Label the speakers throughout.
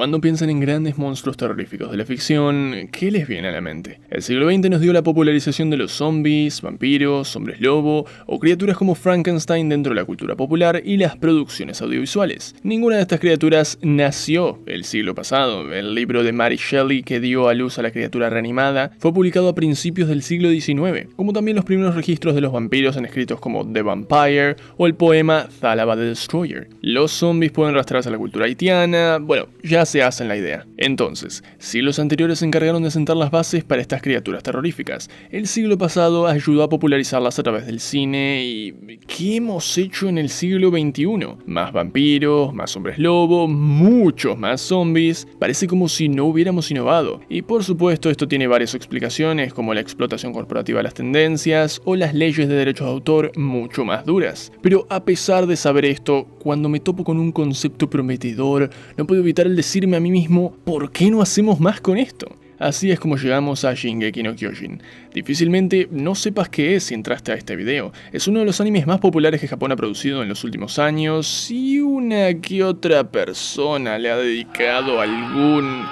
Speaker 1: Cuando piensan en grandes monstruos terroríficos de la ficción, ¿qué les viene a la mente? El siglo XX nos dio la popularización de los zombies, vampiros, hombres lobo o criaturas como Frankenstein dentro de la cultura popular y las producciones audiovisuales. Ninguna de estas criaturas nació el siglo pasado. El libro de Mary Shelley que dio a luz a la criatura reanimada fue publicado a principios del siglo XIX, como también los primeros registros de los vampiros en escritos como The Vampire o el poema Thalaba the Destroyer. Los zombies pueden rastrearse a la cultura haitiana, bueno, ya se hacen la idea. Entonces, siglos anteriores se encargaron de sentar las bases para estas criaturas terroríficas. El siglo pasado ayudó a popularizarlas a través del cine y ¿qué hemos hecho en el siglo XXI? Más vampiros, más hombres lobo, muchos más zombies. Parece como si no hubiéramos innovado. Y por supuesto esto tiene varias explicaciones como la explotación corporativa de las tendencias o las leyes de derechos de autor mucho más duras. Pero a pesar de saber esto, cuando me topo con un concepto prometedor, no puedo evitar el decirme a mí mismo, ¿por qué no hacemos más con esto? Así es como llegamos a Shingeki no Kyojin. Difícilmente no sepas qué es si entraste a este video. Es uno de los animes más populares que Japón ha producido en los últimos años y una que otra persona le ha dedicado algún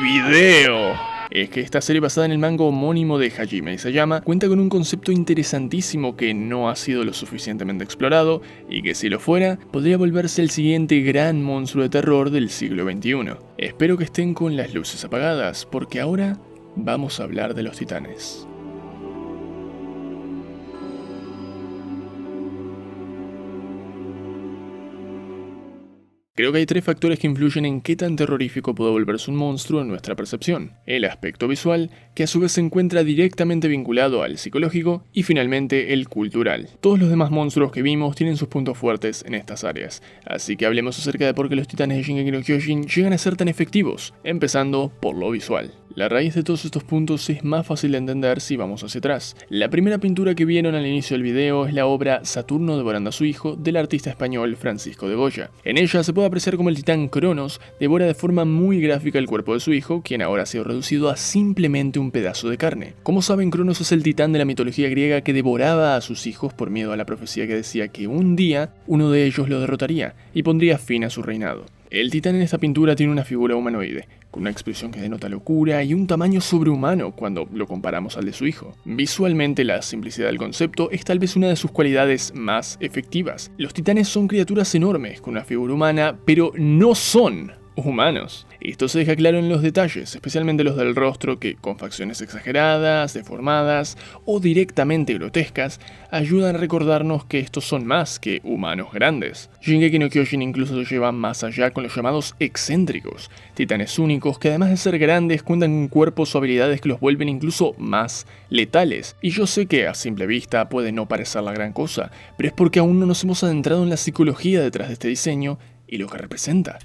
Speaker 1: video. Es que esta serie basada en el manga homónimo de Hajime Isayama cuenta con un concepto interesantísimo que no ha sido lo suficientemente explorado y que si lo fuera, podría volverse el siguiente gran monstruo de terror del siglo XXI. Espero que estén con las luces apagadas, porque ahora vamos a hablar de los titanes. Creo que hay tres factores que influyen en qué tan terrorífico puede volverse un monstruo en nuestra percepción. El aspecto visual, que a su vez se encuentra directamente vinculado al psicológico, y finalmente el cultural. Todos los demás monstruos que vimos tienen sus puntos fuertes en estas áreas, así que hablemos acerca de por qué los titanes de Shingeki no Kyojin llegan a ser tan efectivos, empezando por lo visual. La raíz de todos estos puntos es más fácil de entender si vamos hacia atrás. La primera pintura que vieron al inicio del video es la obra Saturno devorando a su hijo del artista español Francisco de Goya. En ella se puede apreciar cómo el titán Cronos devora de forma muy gráfica el cuerpo de su hijo, quien ahora ha sido reducido a simplemente un pedazo de carne. Como saben, Cronos es el titán de la mitología griega que devoraba a sus hijos por miedo a la profecía que decía que un día uno de ellos lo derrotaría y pondría fin a su reinado. El titán en esta pintura tiene una figura humanoide, con una expresión que denota locura y un tamaño sobrehumano cuando lo comparamos al de su hijo. Visualmente, la simplicidad del concepto es tal vez una de sus cualidades más efectivas. Los titanes son criaturas enormes con una figura humana, pero no son humanos. Esto se deja claro en los detalles, especialmente los del rostro que, con facciones exageradas, deformadas o directamente grotescas, ayudan a recordarnos que estos son más que humanos grandes. Shingeki no Kyojin incluso lo lleva más allá con los llamados excéntricos, titanes únicos que además de ser grandes cuentan con cuerpos o habilidades que los vuelven incluso más letales. Y yo sé que a simple vista puede no parecer la gran cosa, pero es porque aún no nos hemos adentrado en la psicología detrás de este diseño y lo que representa.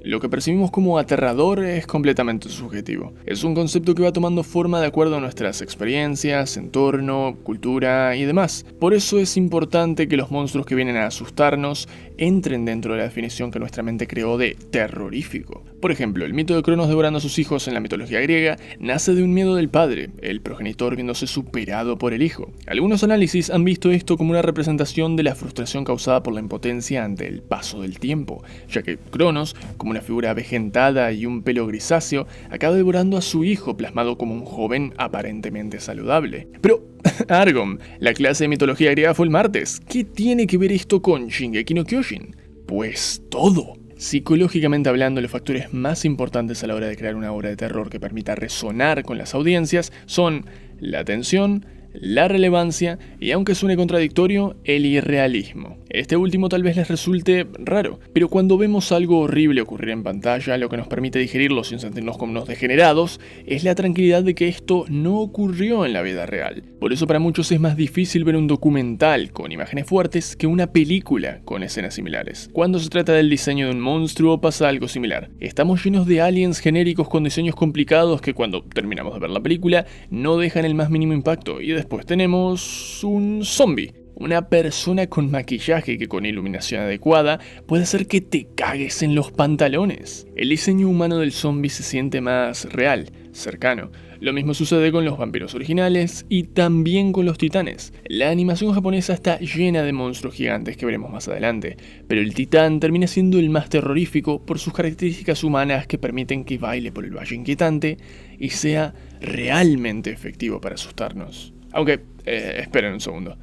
Speaker 1: Lo que percibimos como aterrador es completamente subjetivo. Es un concepto que va tomando forma de acuerdo a nuestras experiencias, entorno, cultura y demás. Por eso es importante que los monstruos que vienen a asustarnos entren dentro de la definición que nuestra mente creó de terrorífico. Por ejemplo, el mito de Cronos devorando a sus hijos en la mitología griega nace de un miedo del padre, el progenitor viéndose superado por el hijo. Algunos análisis han visto esto como una representación de la frustración causada por la impotencia ante el paso del tiempo, ya que Cronos, como una figura avejentada y un pelo grisáceo, acaba devorando a su hijo plasmado como un joven aparentemente saludable. Pero, Argon, la clase de mitología griega fue el martes. ¿Qué tiene que ver esto con Shingeki no Kyojin? Pues todo. Psicológicamente hablando, los factores más importantes a la hora de crear una obra de terror que permita resonar con las audiencias son la tensión, la relevancia y, aunque suene contradictorio, el irrealismo. Este último tal vez les resulte raro, pero cuando vemos algo horrible ocurrir en pantalla, lo que nos permite digerirlo sin sentirnos como unos degenerados es la tranquilidad de que esto no ocurrió en la vida real. Por eso para muchos es más difícil ver un documental con imágenes fuertes que una película con escenas similares. Cuando se trata del diseño de un monstruo pasa algo similar. Estamos llenos de aliens genéricos con diseños complicados que cuando terminamos de ver la película no dejan el más mínimo impacto y después tenemos un zombie. Una persona con maquillaje que con iluminación adecuada puede hacer que te cagues en los pantalones. El diseño humano del zombie se siente más real, cercano. Lo mismo sucede con los vampiros originales y también con los titanes. La animación japonesa está llena de monstruos gigantes que veremos más adelante, pero el titán termina siendo el más terrorífico por sus características humanas que permiten que baile por el valle inquietante y sea realmente efectivo para asustarnos. Aunque, esperen un segundo.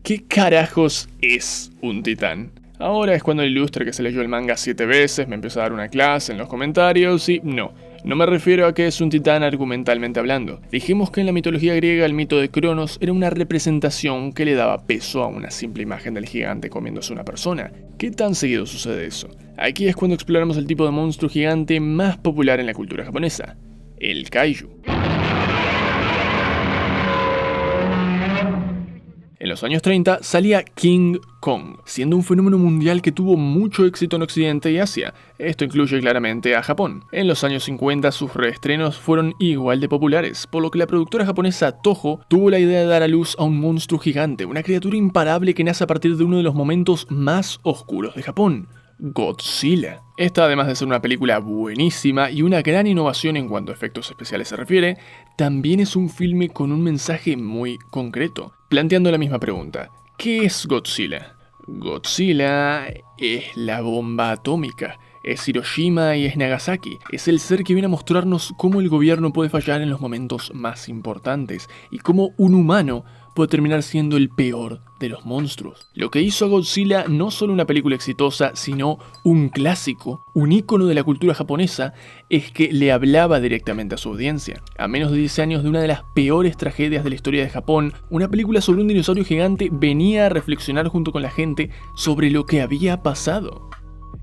Speaker 1: ¿Qué carajos es un titán? Ahora es cuando el ilustre que se leyó el manga 7 veces me empieza a dar una clase en los comentarios y no me refiero a que es un titán argumentalmente hablando. Dijimos que en la mitología griega el mito de Cronos era una representación que le daba peso a una simple imagen del gigante comiéndose una persona. ¿Qué tan seguido sucede eso? Aquí es cuando exploramos el tipo de monstruo gigante más popular en la cultura japonesa, el kaiju. En los años 30 salía King Kong, siendo un fenómeno mundial que tuvo mucho éxito en Occidente y Asia. Esto incluye claramente a Japón. En los años 50 sus reestrenos fueron igual de populares, por lo que la productora japonesa Toho tuvo la idea de dar a luz a un monstruo gigante, una criatura imparable que nace a partir de uno de los momentos más oscuros de Japón, Godzilla. Esta, además de ser una película buenísima y una gran innovación en cuanto a efectos especiales se refiere, también es un filme con un mensaje muy concreto, planteando la misma pregunta: ¿qué es Godzilla? Godzilla es la bomba atómica, es Hiroshima y es Nagasaki, es el ser que viene a mostrarnos cómo el gobierno puede fallar en los momentos más importantes y cómo un humano puede terminar siendo el peor de los monstruos. Lo que hizo a Godzilla no solo una película exitosa, sino un clásico, un ícono de la cultura japonesa, es que le hablaba directamente a su audiencia. A menos de 10 años de una de las peores tragedias de la historia de Japón, una película sobre un dinosaurio gigante venía a reflexionar junto con la gente sobre lo que había pasado.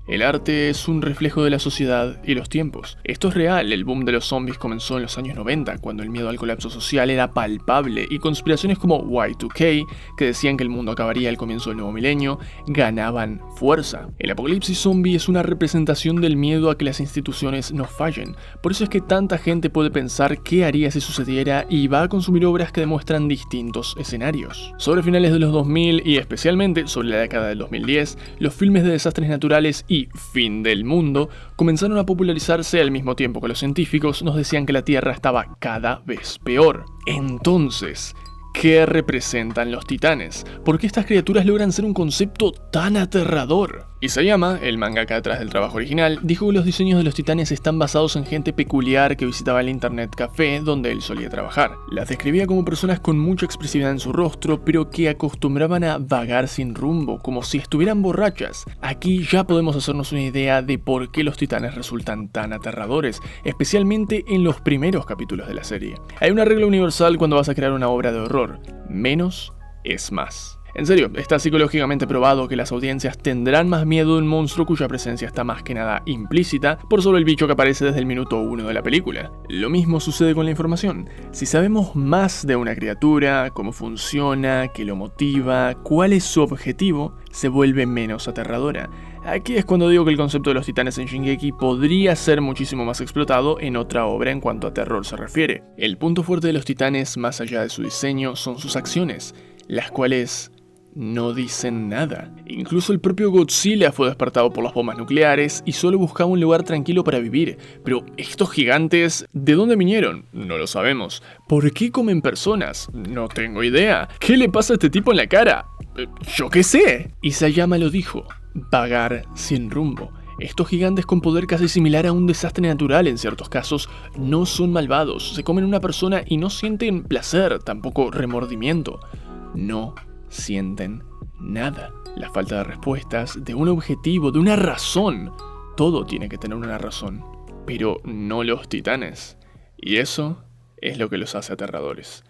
Speaker 1: El arte es un reflejo de la sociedad y los tiempos. Esto es real, el boom de los zombies comenzó en los años 90, cuando el miedo al colapso social era palpable y conspiraciones como Y2K, que decían que el mundo acabaría al comienzo del nuevo milenio, ganaban fuerza. El apocalipsis zombie es una representación del miedo a que las instituciones nos fallen. Por eso es que tanta gente puede pensar qué haría si sucediera y va a consumir obras que demuestran distintos escenarios. Sobre finales de los 2000 y especialmente sobre la década del 2010, los filmes de desastres naturales y fin del mundo comenzaron a popularizarse al mismo tiempo que los científicos nos decían que la Tierra estaba cada vez peor. Entonces, ¿qué representan los titanes? ¿Por qué estas criaturas logran ser un concepto tan aterrador? Isayama, el mangaka detrás del trabajo original, dijo que los diseños de los titanes están basados en gente peculiar que visitaba el internet café donde él solía trabajar. Las describía como personas con mucha expresividad en su rostro, pero que acostumbraban a vagar sin rumbo, como si estuvieran borrachas. Aquí ya podemos hacernos una idea de por qué los titanes resultan tan aterradores, especialmente en los primeros capítulos de la serie. Hay una regla universal cuando vas a crear una obra de horror: menos es más. En serio, está psicológicamente probado que las audiencias tendrán más miedo de un monstruo cuya presencia está más que nada implícita por solo el bicho que aparece desde el minuto 1 de la película. Lo mismo sucede con la información. Si sabemos más de una criatura, cómo funciona, qué lo motiva, cuál es su objetivo, se vuelve menos aterradora. Aquí es cuando digo que el concepto de los titanes en Shingeki podría ser muchísimo más explotado en otra obra en cuanto a terror se refiere. El punto fuerte de los titanes, más allá de su diseño, son sus acciones, las cuales no dicen nada. Incluso el propio Godzilla fue despertado por las bombas nucleares y solo buscaba un lugar tranquilo para vivir. Pero estos gigantes, ¿de dónde vinieron? No lo sabemos. ¿Por qué comen personas? No tengo idea. ¿Qué le pasa a este tipo en la cara? Yo qué sé. Isayama lo dijo: vagar sin rumbo. Estos gigantes con poder casi similar a un desastre natural en ciertos casos no son malvados. Se comen una persona y no sienten placer, tampoco remordimiento. No sienten nada. La falta de respuestas, de un objetivo, de una razón. Todo tiene que tener una razón, pero no los titanes. Y eso es lo que los hace aterradores.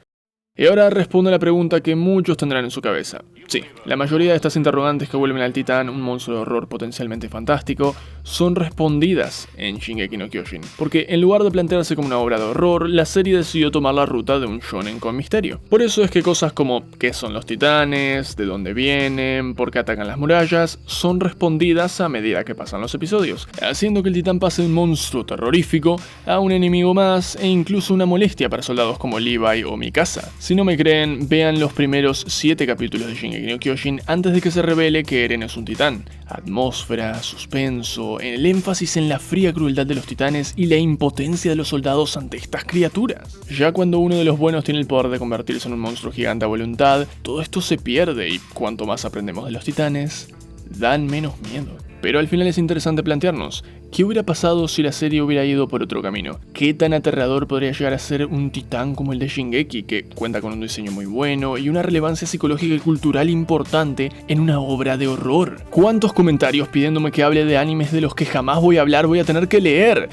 Speaker 1: Y ahora respondo a la pregunta que muchos tendrán en su cabeza. Sí, la mayoría de estas interrogantes que vuelven al titán un monstruo de horror potencialmente fantástico son respondidas en Shingeki no Kyojin, porque en lugar de plantearse como una obra de horror, la serie decidió tomar la ruta de un shonen con misterio. Por eso es que cosas como ¿qué son los titanes?, ¿de dónde vienen?, ¿por qué atacan las murallas?, son respondidas a medida que pasan los episodios, haciendo que el titán pase de un monstruo terrorífico a un enemigo más e incluso una molestia para soldados como Levi o Mikasa. Si no me creen, vean los primeros 7 capítulos de Shingeki no Kyojin antes de que se revele que Eren es un titán. Atmósfera, suspenso, el énfasis en la fría crueldad de los titanes y la impotencia de los soldados ante estas criaturas. Ya cuando uno de los buenos tiene el poder de convertirse en un monstruo gigante a voluntad, todo esto se pierde y cuanto más aprendemos de los titanes, dan menos miedo. Pero al final es interesante plantearnos, ¿qué hubiera pasado si la serie hubiera ido por otro camino? ¿Qué tan aterrador podría llegar a ser un titán como el de Shingeki, que cuenta con un diseño muy bueno y una relevancia psicológica y cultural importante en una obra de horror? ¿Cuántos comentarios pidiéndome que hable de animes de los que jamás voy a hablar voy a tener que leer?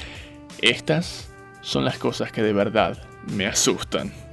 Speaker 1: Estas son las cosas que de verdad me asustan.